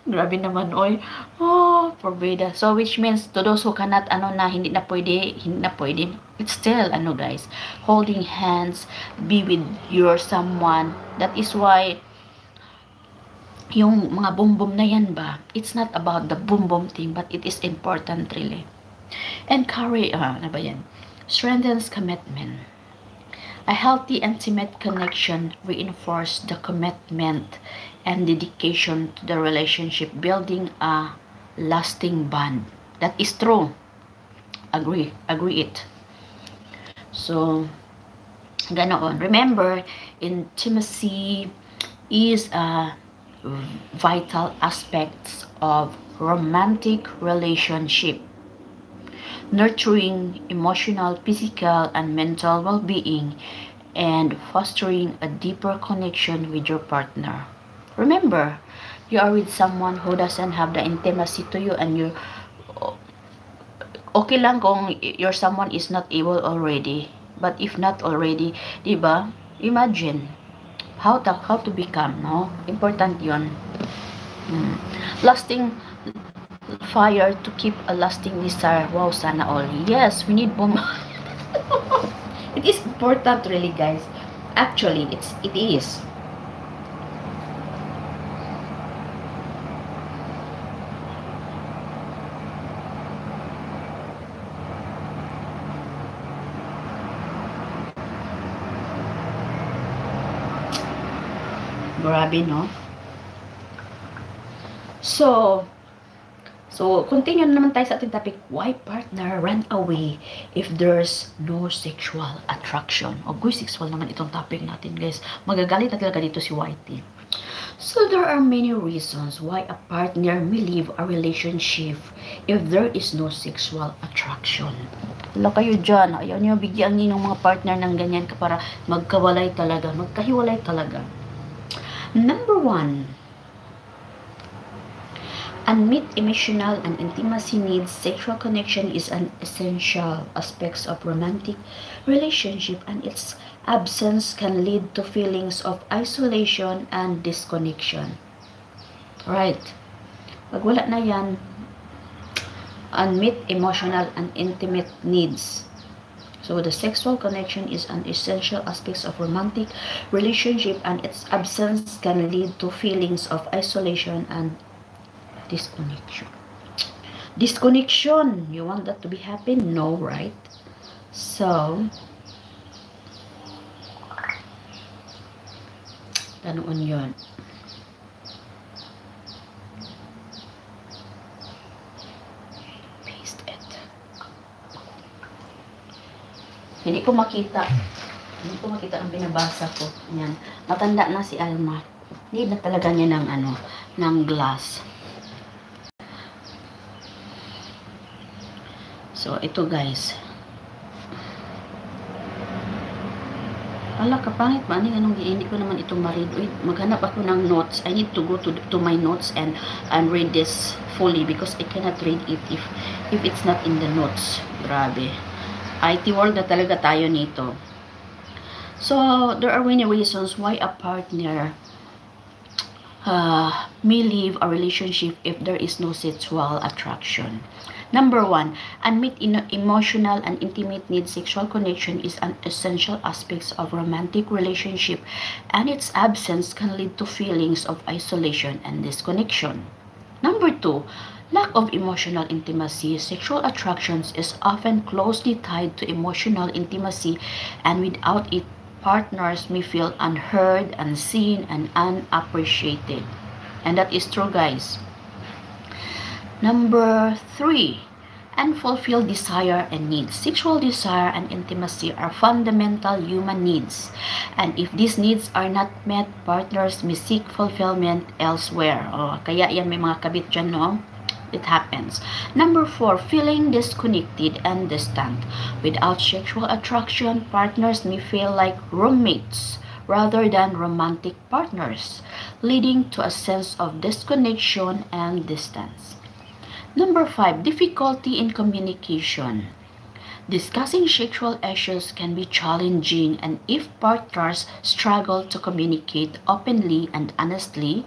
Grabe naman, oy. Oh, forbida. So, which means, to those who cannot, hindi na pwede, it's still, guys, holding hands, be with your someone. That is why, yung mga boom-boom na yan ba, it's not about the boom-boom thing, but it is important, really. And ano ba yan? Strengthens commitment. A healthy, intimate connection reinforces the commitment and dedication to the relationship, building a lasting bond. That is true. Agree it. So, ganoon. Remember, intimacy is a vital aspect of romantic relationship, nurturing emotional, physical, and mental well-being, and fostering a deeper connection with your partner. Remember, you are with someone who doesn't have the intimacy to you, and you okay lang kung your someone is not able already. But if not already, diba? Imagine how to become, no? Important 'yon. Lasting fire to keep a lasting desire. Wow, sana all. Yes, we need more. It is important, really, guys. Actually, it is. Grabe, no? So, continue naman tayo sa ating topic. Why partner run away if there's no sexual attraction? O, sexual naman itong topic natin, guys. Magagalit na talaga dito si Whitey. So, there are many reasons why a partner may leave a relationship if there is no sexual attraction. Wala kayo dyan. Ayaw niyo bigyan niyo ng mga partner ng ganyan para magkahiwalay talaga. Number 1, unmet emotional and intimacy needs. Sexual connection is an essential aspect of romantic relationship, and its absence can lead to feelings of isolation and disconnection. Right? Pag wala na yan, unmet emotional and intimate needs. So the sexual connection is an essential aspect of romantic relationship, and its absence can lead to feelings of isolation and disconnection. You want that to be happy? No, right? So, tanoon yun. Paste it. Hindi ko makita ang binabasa ko. Yan. Matanda na si Alma. Need na talaga niya ng glass. So, ito, guys. Ala, kapangit ba? Hindi ko naman ito ma-read. Wait, maghanap ako ng notes. I need to go to my notes and read this fully because I cannot read it if it's not in the notes. Grabe. IT world na talaga tayo nito. So, there are many reasons why a partner may leave a relationship if there is no sexual attraction. Number 1, unmet emotional and intimate needs. Sexual connection is an essential aspect of romantic relationship, and its absence can lead to feelings of isolation and disconnection. Number 2, lack of emotional intimacy. Sexual attractions is often closely tied to emotional intimacy, and without it, partners may feel unheard, unseen, and unappreciated. And that is true, guys. Number 3, unfulfilled desire and needs. Sexual desire and intimacy are fundamental human needs, and if these needs are not met, partners may seek fulfillment elsewhere. Kaya yan, may mga kabit dyan, no? It happens. Number 4, feeling disconnected and distant. Without sexual attraction, partners may feel like roommates rather than romantic partners, leading to a sense of disconnection and distance. Number 5, difficulty in communication. Discussing sexual issues can be challenging, and if partners struggle to communicate openly and honestly,